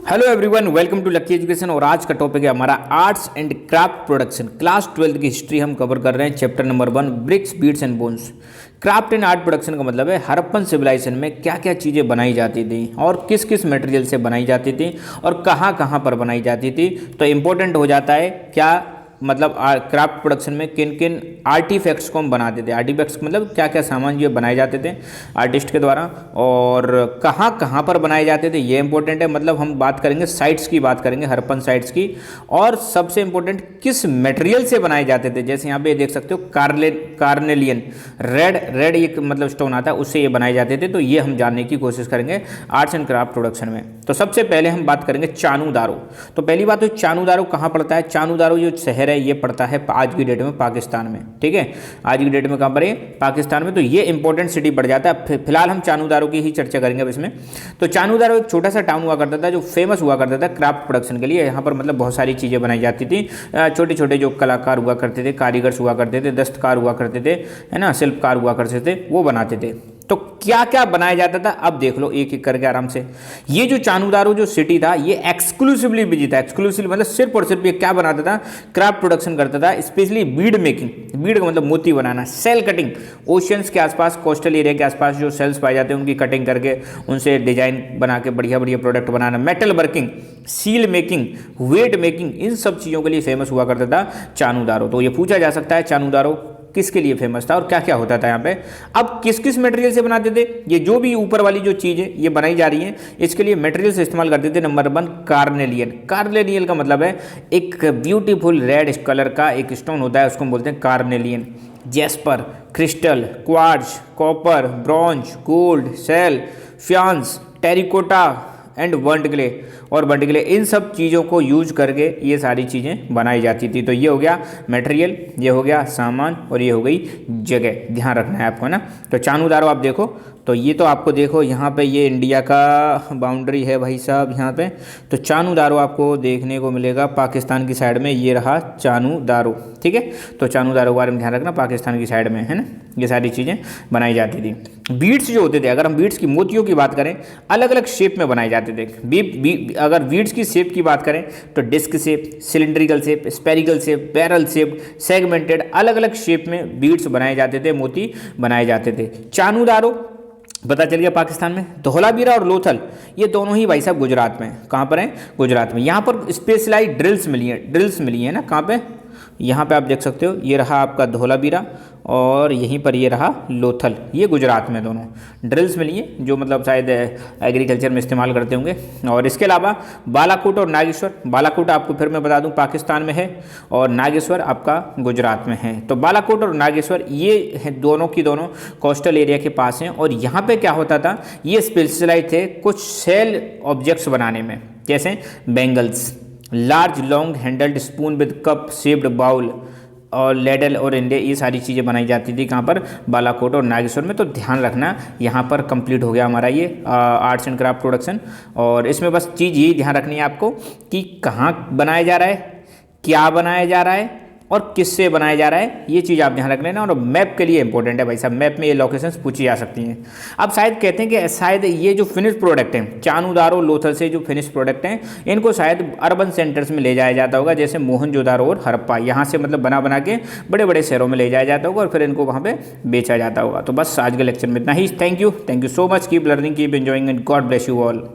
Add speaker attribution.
Speaker 1: Hello everyone, welcome to lucky education. और आज का टॉपिक है हमारा arts and craft production. Class 12 की हिस्ट्री हम कवर कर रहे हैं। Chapter number 1 bricks beads and bones. Craft and art production का मतलब है हड़प्पन सिविलाइजेशन में क्या क्या चीज़ें बनाई जाती थी और किस किस मटेरियल से बनाई जाती थी और कहाँ कहाँ पर बनाई जाती थी। तो इम्पोर्टेंट हो जाता है क्या मतलब क्राफ्ट प्रोडक्शन में किन किन आर्टिफैक्ट्स को हम बनाते थे। आर्टिफैक्ट्स मतलब क्या क्या सामान जो बनाए जाते थे आर्टिस्ट के द्वारा और कहाँ कहाँ पर बनाए जाते थे, ये इंपॉर्टेंट है। मतलब हम बात करेंगे साइट्स की, बात करेंगे हड़प्पन साइट्स की। और सबसे इंपॉर्टेंट किस मटेरियल से बनाए जाते थे। जैसे यहाँ पे देख सकते हो कार्नेलियन रेड एक मतलब स्टोन आता है, उससे ये बनाए जाते थे। तो ये हम जानने की कोशिश करेंगे आर्ट्स एंड क्राफ्ट प्रोडक्शन में। तो सबसे पहले हम बात करेंगे चानू दारो। तो पहली बात तो चानू दारो कहाँ पड़ता है। चानू दारो जो शहर है ये पड़ता है आज की डेट में पाकिस्तान में। ठीक है, आज की डेट में कहाँ पर है, पाकिस्तान में। तो ये इंपॉर्टेंट सिटी पड़ जाता है। फिलहाल हम चानू दारो की ही चर्चा करेंगे अब इसमें। तो चानू दारो एक छोटा सा टाउन हुआ करता था जो फेमस हुआ करता था क्राफ्ट प्रोडक्शन के लिए। यहाँ पर मतलब बहुत सारी चीज़ें बनाई जाती थी। छोटे छोटे जो कलाकार हुआ करते थे, कारीगर्स हुआ करते थे, दस्तकार हुआ करते थे, है ना, शिल्पकार हुआ करते थे, वो बनाते थे। तो क्या क्या बनाया जाता था अब देख लो एक एक करके आराम से। ये जो चानू दारो जो सिटी था ये एक्सक्लूसिवली बिजी था। एक्सक्लूसिव मतलब सिर्फ और सिर्फ ये क्या बनाता था, क्राफ्ट प्रोडक्शन करता था। स्पेशली बीड मेकिंग, बीड का मतलब मोती बनाना, सेल कटिंग, ओशियंस के आसपास, कोस्टल एरिया के आसपास जो सेल्स पाए जाते हैं उनकी कटिंग करके उनसे डिजाइन बना के बढ़िया बढ़िया प्रोडक्ट बनाना, metal working, seal making, weight making, इन सब चीज़ों के लिए फेमस हुआ करता था चानू दारो। तो ये पूछा जा सकता है चानू दारो किसके लिए फेमस था और क्या क्या होता था यहाँ पे। अब किस किस मटेरियल से बनाते थे, ये जो भी ऊपर वाली जो चीज़ है ये बनाई जा रही है, इसके लिए मटेरियल से इस्तेमाल करते थे। Number 1 carnelian. कार्नेलियन का मतलब है एक ब्यूटीफुल रेड कलर का एक स्टोन होता है, उसको हम बोलते हैं carnelian. Jasper, crystal, quartz, copper, bronze, gold, shell, faience, terracotta and burnt clay और बर्न्ट क्ले, इन सब चीज़ों को यूज करके ये सारी चीज़ें बनाई जाती थी। तो ये हो गया मटेरियल, ये हो गया सामान और ये हो गई जगह। ध्यान रखना है आपको ना। तो चानू दारो आप देखो, तो ये तो आपको देखो यहाँ पे ये इंडिया का बाउंड्री है भाई साहब यहाँ पे। तो चानू दारो आपको देखने को मिलेगा पाकिस्तान की साइड में, ये रहा चानू दारो। ठीक है, तो चानू दारो के बारे में ध्यान रखना, पाकिस्तान की साइड में है ना, ये सारी चीज़ें बनाई जाती थी। बीड्स जो होते थे, अगर हम बीड्स की मोतियों की बात करें, अलग अलग शेप में बनाए जाते थे। अगर बीड्स की शेप की बात करें तो disc shape, cylindrical shape, spherical shape, barrel shape, segmented, अलग अलग शेप में बीड्स बनाए जाते थे, मोती बनाए जाते थे। चानू दारो पता चल गया पाकिस्तान में। धोलावीरा और लोथल ये दोनों ही भाई साहब गुजरात में। कहाँ पर हैं, गुजरात में। यहाँ पर स्पेशलाइज ड्रिल्स मिली है ना। कहाँ पे, यहाँ पे आप देख सकते हो, ये रहा आपका धोलावीरा और यहीं पर ये रहा लोथल, ये गुजरात में दोनों ड्रिल्स मिली हैं जो मतलब शायद एग्रीकल्चर में इस्तेमाल करते होंगे। और इसके अलावा बालाकोट और नागेश्वर, बालाकोट आपको फिर मैं बता दूं पाकिस्तान में है और नागेश्वर आपका गुजरात में है। तो बालाकोट और नागेश्वर ये दोनों की दोनों कोस्टल एरिया के पास हैं। और यहाँ पे क्या होता था, ये स्पेशलाइज थे कुछ सेल ऑब्जेक्ट्स बनाने में, जैसे bangles, large long handled spoon with cup shaped bowl और लेडल और इंडे, ये सारी चीज़ें बनाई जाती थी कहाँ पर, बालाकोट और नागेश्वर में। तो ध्यान रखना, यहाँ पर कंप्लीट हो गया हमारा ये आर्ट्स एंड क्राफ्ट प्रोडक्शन। और इसमें बस चीज़ यही ध्यान रखनी है आपको कि कहाँ बनाया जा रहा है, क्या बनाया जा रहा है और किससे बनाया जा रहा है, ये चीज़ आप ध्यान रख लेना। और मैप के लिए इंपॉर्टेंट है भाई साहब, मैप में ये लोकेशंस पूछी जा सकती हैं। अब शायद कहते हैं कि शायद ये जो फिनिश प्रोडक्ट हैं, चानू दारो लोथल से जो फिनिश प्रोडक्ट हैं, इनको शायद अर्बन सेंटर्स में ले जाया जाता होगा, जैसे मोहनजोदारो और हड़प्पा। यहाँ से मतलब बना के बड़े बड़े शहरों में ले जाया जाता होगा और फिर इनको वहाँ पर बेचा जाता होगा। तो बस आज के लेक्चर में इतना ही। Thank you so much. Keep learning, keep enjoying and God bless you all.